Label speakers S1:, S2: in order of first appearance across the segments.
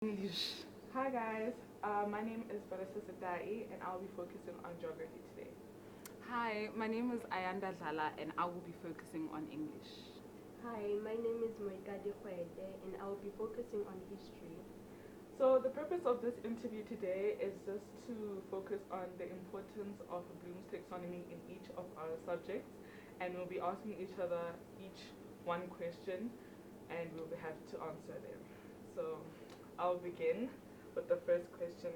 S1: English. Hi guys, my name is Vanessa Sadai and I'll be focusing on geography today.
S2: Hi, my name is Ayanda Dlala and I will be focusing on English.
S3: Hi, my name is Moikade Kwede and I will be focusing on history.
S1: So the purpose of this interview today is just to focus on the importance of Bloom's taxonomy in each of our subjects, and we'll be asking each other each one question and we'll have to answer them. So I'll begin with the first question.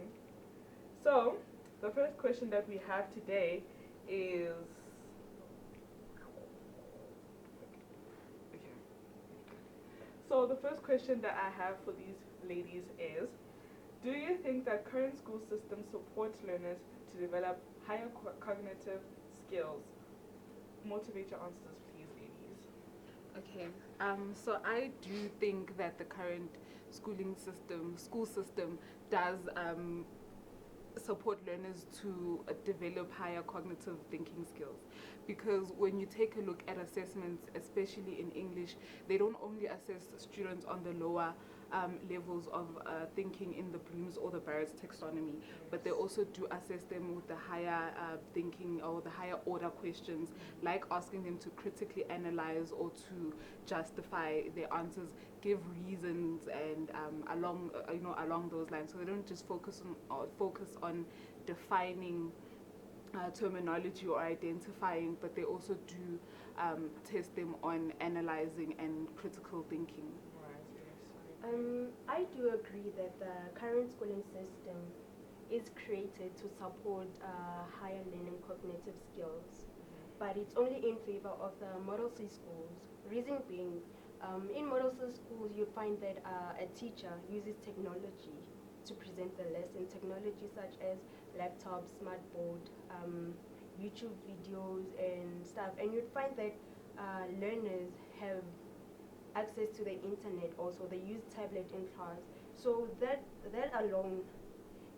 S1: So the first question that we have today is okay. So the first question that I have for these ladies is, do you think that current school systems support learners to develop higher cognitive skills? Motivate your answers, please, ladies.
S2: Okay, so I do think that the current school system does support learners to develop higher cognitive thinking skills, because when you take a look at assessments, especially in English, they don't only assess students on the lower levels of thinking in the Bloom's or the Barrett's taxonomy, but they also do assess them with the higher thinking or the higher order questions, like asking them to critically analyze or to justify their answers, give reasons, and along those lines. So they don't just focus on defining terminology or identifying, but they also do test them on analyzing and critical thinking.
S3: I do agree that the current schooling system is created to support higher learning cognitive skills, but it's only in favor of the Model C schools. Reason being, in Model C schools, you find that a teacher uses technology to present the lesson, technology such as laptops, smartboard, YouTube videos, and stuff. And you'd find that learners have access to the internet also. They use tablet in class. So that alone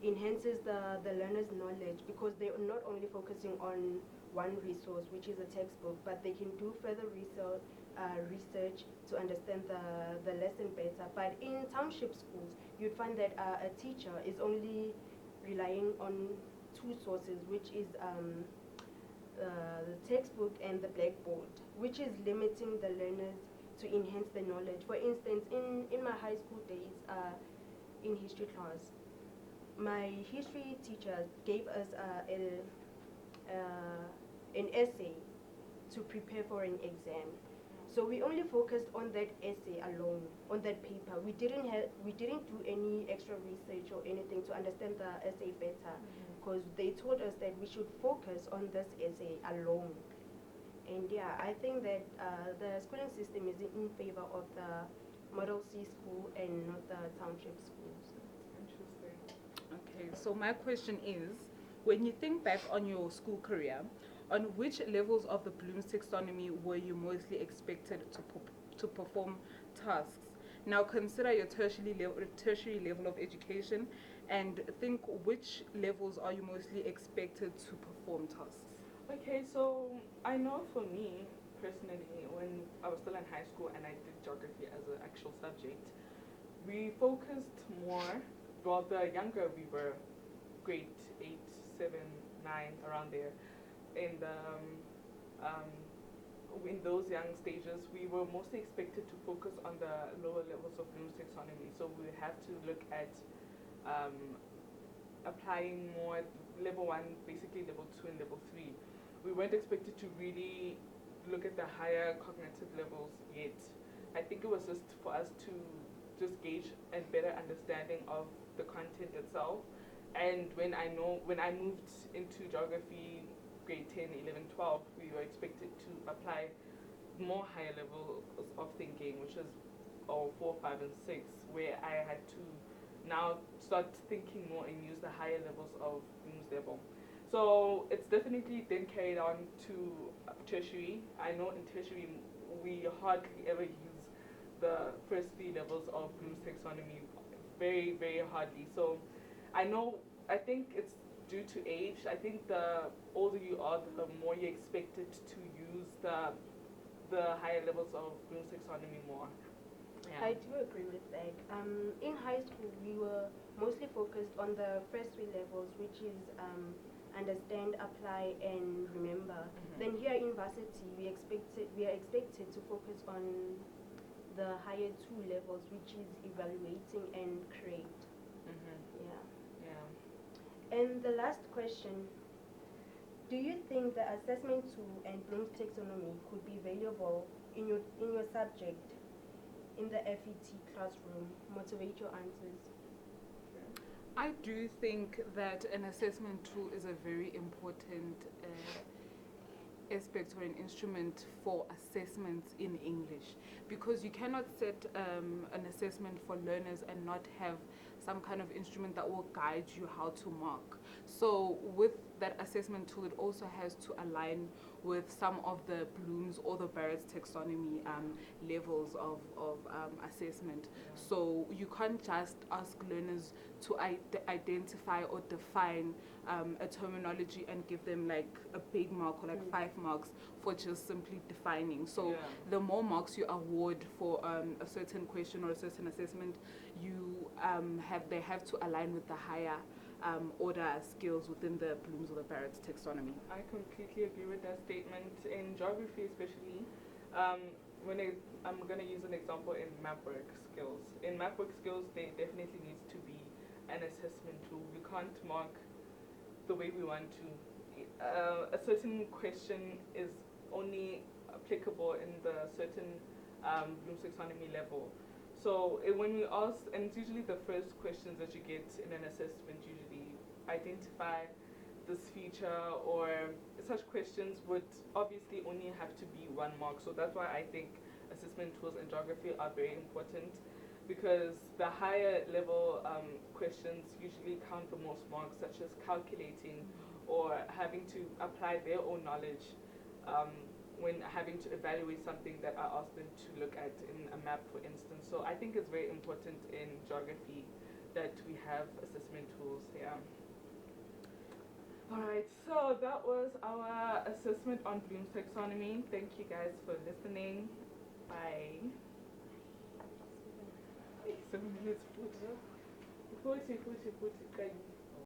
S3: enhances the learner's knowledge, because they're not only focusing on one resource, which is a textbook, but they can do further research to understand the lesson better. But in township schools, you'd find that a teacher is only relying on two sources, which is the textbook and the blackboard, which is limiting the learners to enhance their knowledge. For instance, in my high school days, in history class, my history teacher gave us an essay to prepare for an exam. So we only focused on that essay alone, on that paper. We didn't do any extra research or anything to understand the essay better, because they told us that we should focus on this essay alone. And yeah, I think that the schooling system is in favor of the Model C school and not the township schools.
S1: Interesting.
S2: Okay, so my question is, when you think back on your school career, on which levels of the Bloom's taxonomy were you mostly expected to perform tasks? Now consider your tertiary level of education and think, which levels are you mostly expected to perform tasks?
S1: Okay, so I know for me personally, when I was still in high school and I did geography as an actual subject, we focused more. Well, the younger we were, grade 8, 7, 9, around there, in the um, in those young stages, we were mostly expected to focus on the lower levels of Bloom's taxonomy. So we have to look at um, applying more level 1, basically level 2 and level 3. We weren't expected to really look at the higher cognitive levels yet. I think it was just for us to just gauge a better understanding of the content itself. And when I moved into geography, grade 10, 11, 12, we were expected to apply more higher levels of thinking, which is 4, 5, and 6, where I had to now start thinking more and use the higher levels of Bloom's level. So it's definitely then carried on to tertiary. I know in tertiary we hardly ever use the first 3 levels of Bloom's taxonomy, very, very hardly. So I think it's due to age. I think the older you are, the more you're expected to use the higher levels of Bloom's taxonomy more. Yeah.
S3: I do agree with that. In high school, we were mostly focused on the first three levels, which is understand, apply, and remember. Then here in varsity, we are expected to focus on the higher two levels, which is evaluating and create. Yeah.
S1: Yeah.
S3: And the last question: do you think the assessment tool and Bloom's taxonomy could be valuable in your subject in the FET classroom? Motivate your answers.
S2: I do think that an assessment tool is a very important aspect or an instrument for assessments in English, because you cannot set an assessment for learners and not have some kind of instrument that will guide you how to mark. So with that assessment tool, it also has to align with some of the Bloom's or the Barrett's taxonomy levels of assessment. So you can't just ask learners to identify or define a terminology and give them like a big mark or like 5 marks for just simply defining. So the more marks you award for a certain question or a certain assessment, they have to align with the higher order skills within the Bloom's or the Barrett's taxonomy.
S1: I completely agree with that statement. In geography especially, I'm going to use an example in map work skills. In map work skills, there definitely needs to be an assessment tool. We can't mark the way we want to. A certain question is only applicable in the certain Bloom's taxonomy level. So when we ask, and it's usually the first questions that you get in an assessment, usually identify this feature, or such questions would obviously only have to be 1 mark. So that's why I think assessment tools in geography are very important, because the higher level questions usually count the most marks, such as calculating or having to apply their own knowledge when having to evaluate something that I asked them to look at in a map, for instance. So I think it's very important in geography that we have assessment tools here. Alright, so that was our assessment on Bloom's taxonomy. Thank you guys for listening. Bye. 7 minutes, 40.